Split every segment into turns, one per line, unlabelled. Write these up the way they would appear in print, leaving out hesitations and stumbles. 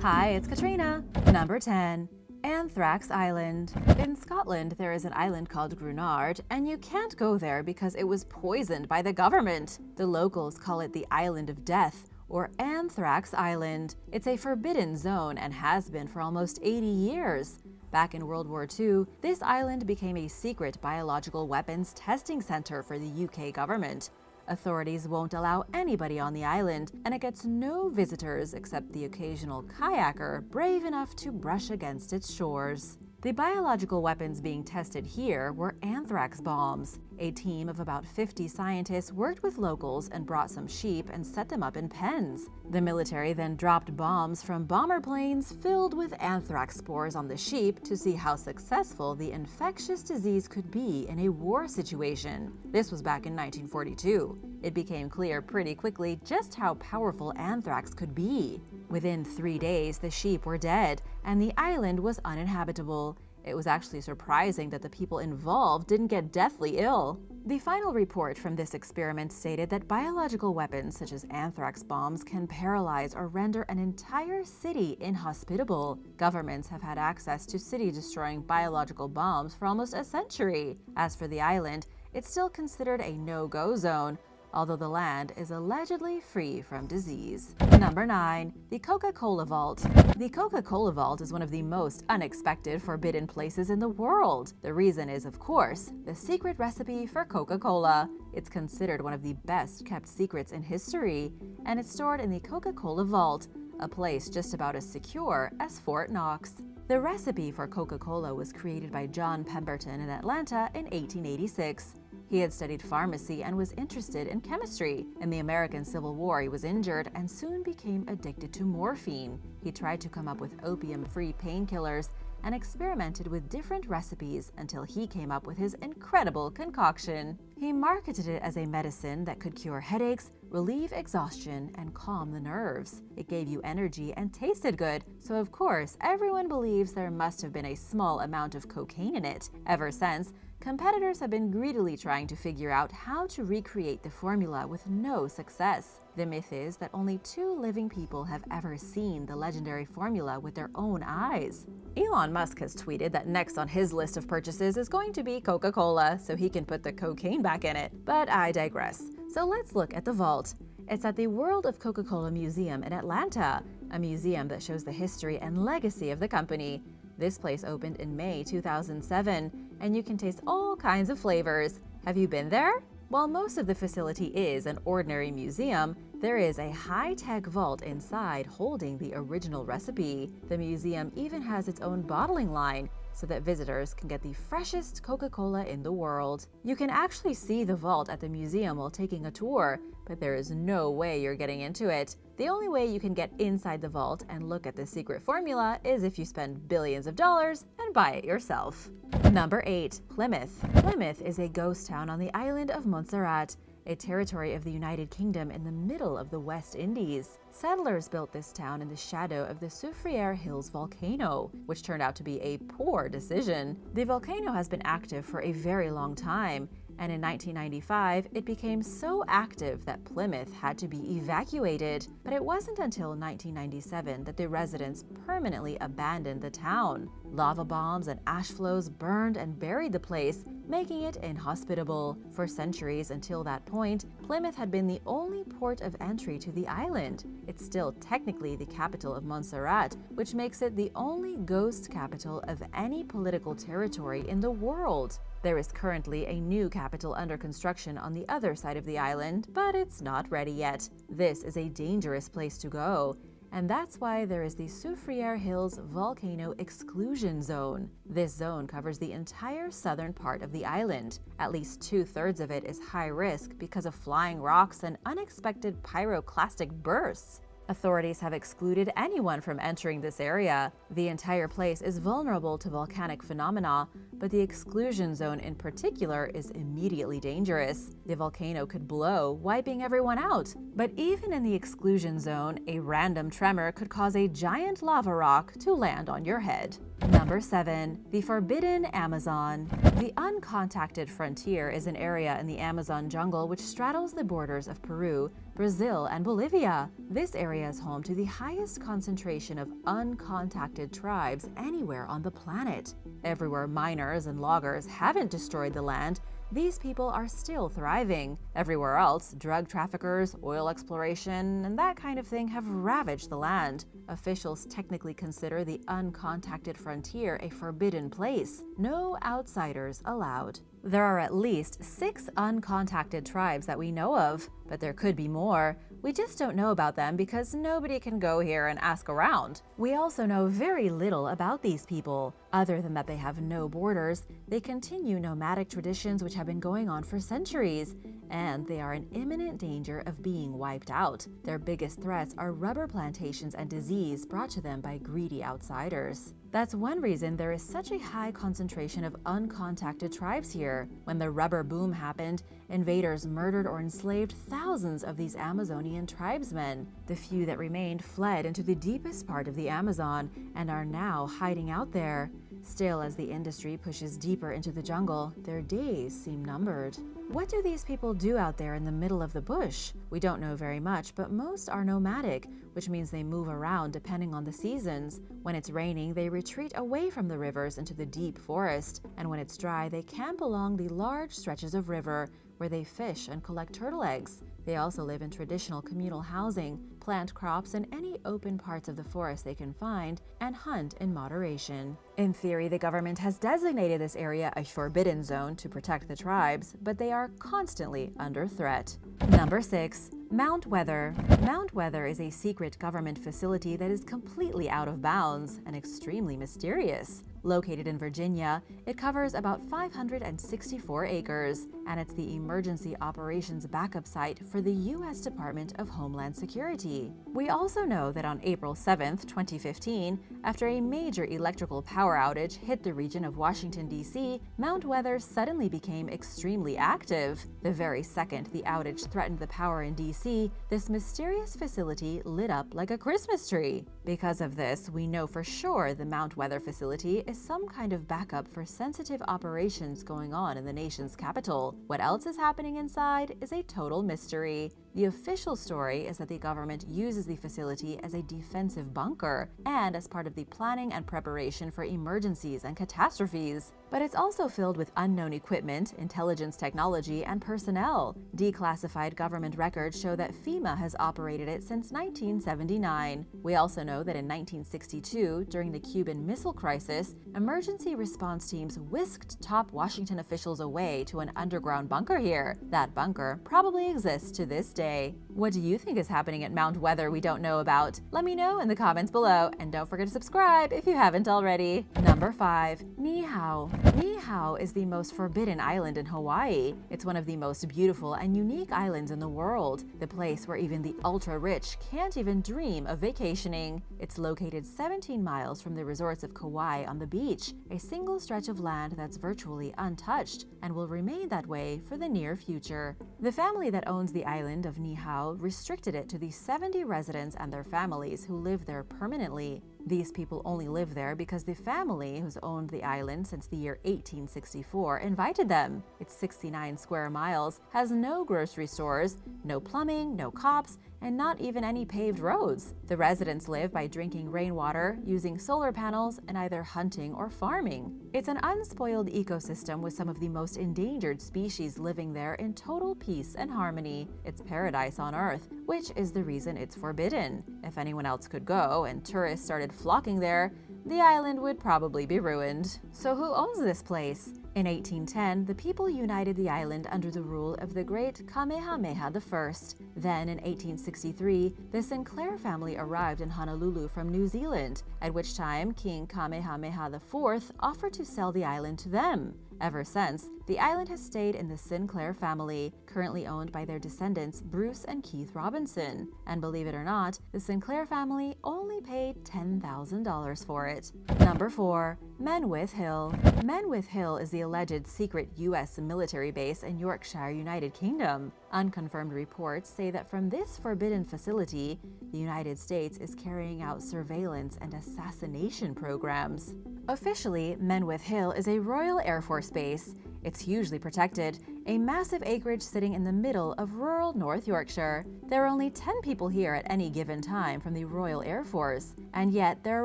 Hi, it's Katrina. Number 10. Anthrax Island. In Scotland, there is an island called Grunard, and you can't go there because it was poisoned by the government. The locals call it the Island of Death, or Anthrax Island. It's a forbidden zone and has been for almost 80 years. Back in World War II, this island became a secret biological weapons testing center for the UK government. Authorities won't allow anybody on the island, and it gets no visitors except the occasional kayaker brave enough to brush against its shores. The biological weapons being tested here were anthrax bombs. A team of about 50 scientists worked with locals and brought some sheep and set them up in pens. The military then dropped bombs from bomber planes filled with anthrax spores on the sheep to see how successful the infectious disease could be in a war situation. This was back in 1942. It became clear pretty quickly just how powerful anthrax could be. Within 3 days, the sheep were dead, and the island was uninhabitable. It was actually surprising that the people involved didn't get deathly ill. The final report from this experiment stated that biological weapons such as anthrax bombs can paralyze or render an entire city inhospitable. Governments have had access to city-destroying biological bombs for almost a century. As for the island, it's still considered a no-go zone, although the land is allegedly free from disease. Number 9. The Coca-Cola Vault. The Coca-Cola Vault is one of the most unexpected forbidden places in the world. The reason is, of course, the secret recipe for Coca-Cola. It's considered one of the best-kept secrets in history, and it's stored in the Coca-Cola Vault, a place just about as secure as Fort Knox. The recipe for Coca-Cola was created by John Pemberton in Atlanta in 1886. He had studied pharmacy and was interested in chemistry. In the American Civil War, he was injured and soon became addicted to morphine. He tried to come up with opium-free painkillers and experimented with different recipes until he came up with his incredible concoction. He marketed it as a medicine that could cure headaches, relieve exhaustion, and calm the nerves. It gave you energy and tasted good, so of course, everyone believes there must have been a small amount of cocaine in it. Ever since, competitors have been greedily trying to figure out how to recreate the formula with no success. The myth is that only 2 living people have ever seen the legendary formula with their own eyes. Elon Musk has tweeted that next on his list of purchases is going to be Coca-Cola, so he can put the cocaine back in it. But I digress. So let's look at the vault. It's at the World of Coca-Cola Museum in Atlanta, a museum that shows the history and legacy of the company. This place opened in May 2007, and you can taste all kinds of flavors. Have you been there? While most of the facility is an ordinary museum, there is a high-tech vault inside holding the original recipe. The museum even has its own bottling line so that visitors can get the freshest Coca-Cola in the world. You can actually see the vault at the museum while taking a tour, but there is no way you're getting into it. The only way you can get inside the vault and look at the secret formula is if you spend billions of dollars and buy it yourself. Number 8. Plymouth. Plymouth is a ghost town on the island of Montserrat, a territory of the United Kingdom in the middle of the West Indies. Settlers built this town in the shadow of the Soufriere Hills volcano, which turned out to be a poor decision. The volcano has been active for a very long time, and in 1995, it became so active that Plymouth had to be evacuated. But it wasn't until 1997 that the residents permanently abandoned the town. Lava bombs and ash flows burned and buried the place, making it inhospitable. For centuries until that point, Plymouth had been the only port of entry to the island. It's still technically the capital of Montserrat, which makes it the only ghost capital of any political territory in the world. There is currently a new capital under construction on the other side of the island, but it's not ready yet. This is a dangerous place to go, and that's why there is the Soufriere Hills Volcano Exclusion Zone. This zone covers the entire southern part of the island. At least 2/3 of it is high risk because of flying rocks and unexpected pyroclastic bursts. Authorities have excluded anyone from entering this area. The entire place is vulnerable to volcanic phenomena, but the exclusion zone in particular is immediately dangerous. The volcano could blow, wiping everyone out. But even in the exclusion zone, a random tremor could cause a giant lava rock to land on your head. Number 7. The Forbidden Amazon. The Uncontacted Frontier is an area in the Amazon jungle which straddles the borders of Peru, Brazil, and Bolivia. This area is home to the highest concentration of uncontacted tribes anywhere on the planet. Everywhere miners and loggers haven't destroyed the land, these people are still thriving. Everywhere else, drug traffickers, oil exploration, and that kind of thing have ravaged the land. Officials technically consider the uncontacted frontier a forbidden place. No outsiders allowed. There are at least 6 uncontacted tribes that we know of, but there could be more. We just don't know about them because nobody can go here and ask around. We also know very little about these people. Other than that they have no borders, they continue nomadic traditions which have been going on for centuries, and they are in imminent danger of being wiped out. Their biggest threats are rubber plantations and disease brought to them by greedy outsiders. That's one reason there is such a high concentration of uncontacted tribes here. When the rubber boom happened, invaders murdered or enslaved thousands of these Amazonian tribesmen. The few that remained fled into the deepest part of the Amazon and are now hiding out there. Still, as the industry pushes deeper into the jungle, their days seem numbered. What do these people do out there in the middle of the bush? We don't know very much, but most are nomadic, which means they move around depending on the seasons. When it's raining, they retreat away from the rivers into the deep forest, and when it's dry, they camp along the large stretches of river where they fish and collect turtle eggs. They also live in traditional communal housing, plant crops in any open parts of the forest they can find, and hunt in moderation. In theory, the government has designated this area a forbidden zone to protect the tribes, but they are constantly under threat. Number 6. Mount Weather. Mount Weather is a secret government facility that is completely out of bounds and extremely mysterious. Located in Virginia, it covers about 564 acres, and it's the emergency operations backup site for the U.S. Department of Homeland Security. We also know that on April 7, 2015, after a major electrical power outage hit the region of Washington, D.C., Mount Weather suddenly became extremely active. The very second the outage threatened the power in D.C., this mysterious facility lit up like a Christmas tree. Because of this, we know for sure the Mount Weather facility is some kind of backup for sensitive operations going on in the nation's capital. What else is happening inside is a total mystery. The official story is that the government uses the facility as a defensive bunker and as part of the planning and preparation for emergencies and catastrophes. But it's also filled with unknown equipment, intelligence technology, and personnel. Declassified government records show that FEMA has operated it since 1979. We also know that in 1962, during the Cuban Missile Crisis, emergency response teams whisked top Washington officials away to an underground bunker here. That bunker probably exists to this day. What do you think is happening at Mount Weather we don't know about? Let me know in the comments below, and don't forget to subscribe if you haven't already. Number 5. Niihau. Niihau is the most forbidden island in Hawaii. It's one of the most beautiful and unique islands in the world, the place where even the ultra-rich can't even dream of vacationing. It's located 17 miles from the resorts of Kauai on the beach, a single stretch of land that's virtually untouched and will remain that way for the near future. The family that owns the island of Niihau restricted it to the 70 residents and their families who live there permanently. These people only live there because the family who's owned the island since the year 1864 invited them. It's 69 square miles, has no grocery stores, no plumbing, no cops, and not even any paved roads. The residents live by drinking rainwater, using solar panels, and either hunting or farming. It's an unspoiled ecosystem with some of the most endangered species living there in total peace and harmony. It's paradise on Earth, which is the reason it's forbidden. If anyone else could go and tourists started flocking there, the island would probably be ruined. So who owns this place? In 1810, the people united the island under the rule of the great Kamehameha I. Then, in 1863, the Sinclair family arrived in Honolulu from New Zealand, at which time King Kamehameha IV offered to sell the island to them. Ever since, the island has stayed in the Sinclair family, currently owned by their descendants Bruce and Keith Robinson. And believe it or not, the Sinclair family only paid $10,000 for it. Number 4. Menwith Hill. Menwith Hill is the alleged secret U.S. military base in Yorkshire, United Kingdom. Unconfirmed reports say that from this forbidden facility, the United States is carrying out surveillance and assassination programs. Officially, Menwith Hill is a Royal Air Force base. It's hugely protected, a massive acreage sitting in the middle of rural North Yorkshire. There are only 10 people here at any given time from the Royal Air Force, and yet there are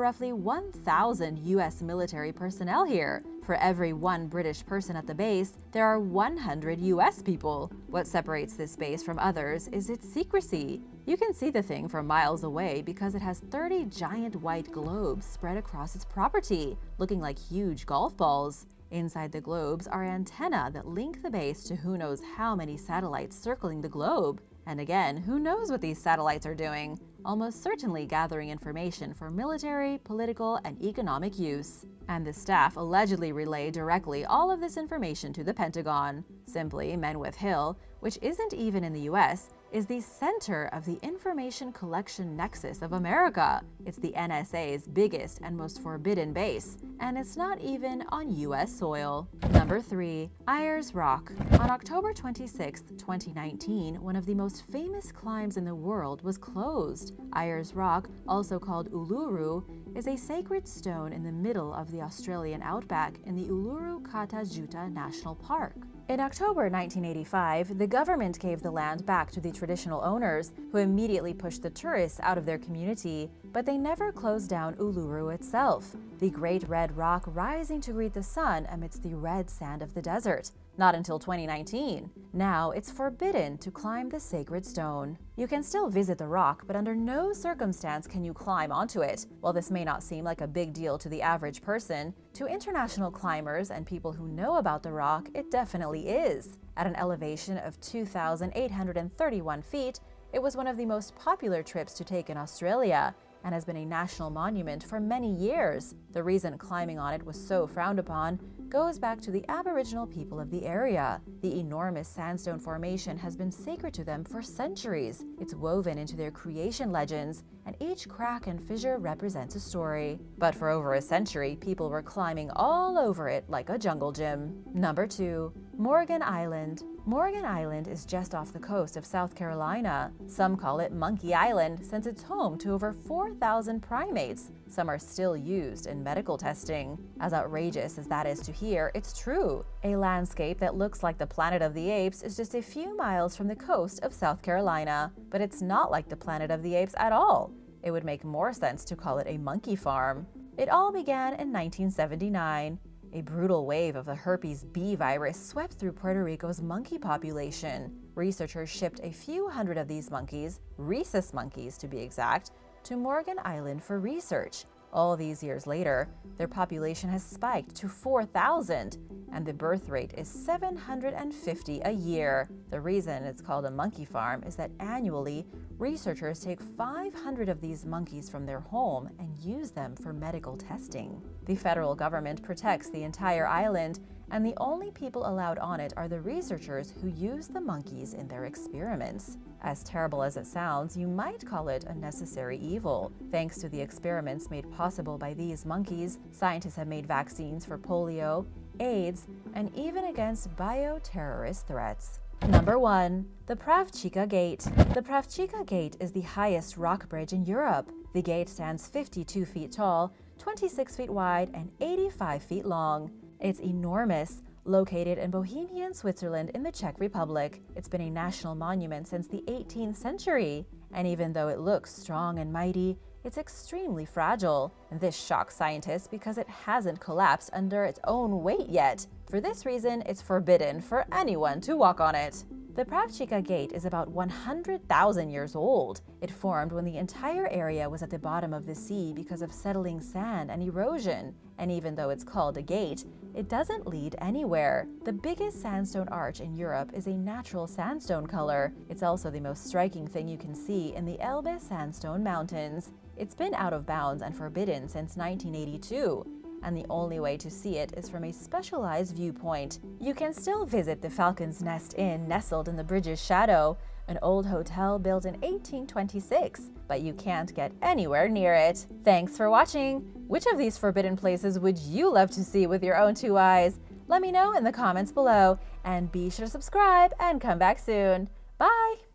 roughly 1,000 US military personnel here. For every one British person at the base, there are 100 US people. What separates this base from others is its secrecy. You can see the thing from miles away because it has 30 giant white globes spread across its property, looking like huge golf balls. Inside the globes are antennae that link the base to who knows how many satellites circling the globe. And again, who knows what these satellites are doing? Almost certainly gathering information for military, political, and economic use. And the staff allegedly relay directly all of this information to the Pentagon. Simply, Menwith Hill, which isn't even in the US, is the center of the information collection nexus of America. It's the NSA's biggest and most forbidden base, and it's not even on US soil. Number 3. Ayers Rock. On October 26, 2019, one of the most famous climbs in the world was closed. Ayers Rock, also called Uluru, is a sacred stone in the middle of the Australian outback in the Uluru Kata Tjuta National Park. In October 1985, the government gave the land back to the traditional owners, who immediately pushed the tourists out of their community, but they never closed down Uluru itself, the great red rock rising to greet the sun amidst the red sand of the desert. Not until 2019. Now it's forbidden to climb the sacred stone. You can still visit the rock, but under no circumstance can you climb onto it. While this may not seem like a big deal to the average person, to international climbers and people who know about the rock, it definitely is. At an elevation of 2,831 feet, it was one of the most popular trips to take in Australia, and has been a national monument for many years. The reason climbing on it was so frowned upon goes back to the Aboriginal people of the area. The enormous sandstone formation has been sacred to them for centuries. It's woven into their creation legends, and each crack and fissure represents a story. But for over a century, people were climbing all over it like a jungle gym. Number 2. Morgan Island. Morgan Island is just off the coast of South Carolina. Some call it Monkey Island since it's home to over 4,000 primates. Some are still used in medical testing. As outrageous as that is to hear, it's true. A landscape that looks like the Planet of the Apes is just a few miles from the coast of South Carolina. But it's not like the Planet of the Apes at all. It would make more sense to call it a monkey farm. It all began in 1979. A brutal wave of the Herpes B virus swept through Puerto Rico's monkey population. Researchers shipped a few hundred of these monkeys, rhesus monkeys to be exact, to Morgan Island for research. All these years later, their population has spiked to 4,000, and the birth rate is 750 a year. The reason it's called a monkey farm is that annually, researchers take 500 of these monkeys from their home and use them for medical testing. The federal government protects the entire island, and the only people allowed on it are the researchers who use the monkeys in their experiments. As terrible as it sounds, you might call it a necessary evil. Thanks to the experiments made possible by these monkeys, scientists have made vaccines for polio, AIDS, and even against bioterrorist threats. Number 1. The Pravchika Gate. The Pravchika Gate is the highest rock bridge in Europe. The gate stands 52 feet tall, 26 feet wide, and 85 feet long. It's enormous. Located in Bohemian Switzerland in the Czech Republic, it's been a national monument since the 18th century. And even though it looks strong and mighty, it's extremely fragile. And this shocks scientists because it hasn't collapsed under its own weight yet. For this reason, it's forbidden for anyone to walk on it. The Pravchika Gate is about 100,000 years old. It formed when the entire area was at the bottom of the sea because of settling sand and erosion. And even though it's called a gate, it doesn't lead anywhere. The biggest sandstone arch in Europe is a natural sandstone color. It's also the most striking thing you can see in the Elbe Sandstone Mountains. It's been out of bounds and forbidden since 1982. And the only way to see it is from a specialized viewpoint. You can still visit the Falcon's Nest Inn nestled in the bridge's shadow, an old hotel built in 1826, but you can't get anywhere near it. Thanks for watching! Which of these forbidden places would you love to see with your own 2 eyes? Let me know in the comments below, and be sure to subscribe and come back soon. Bye!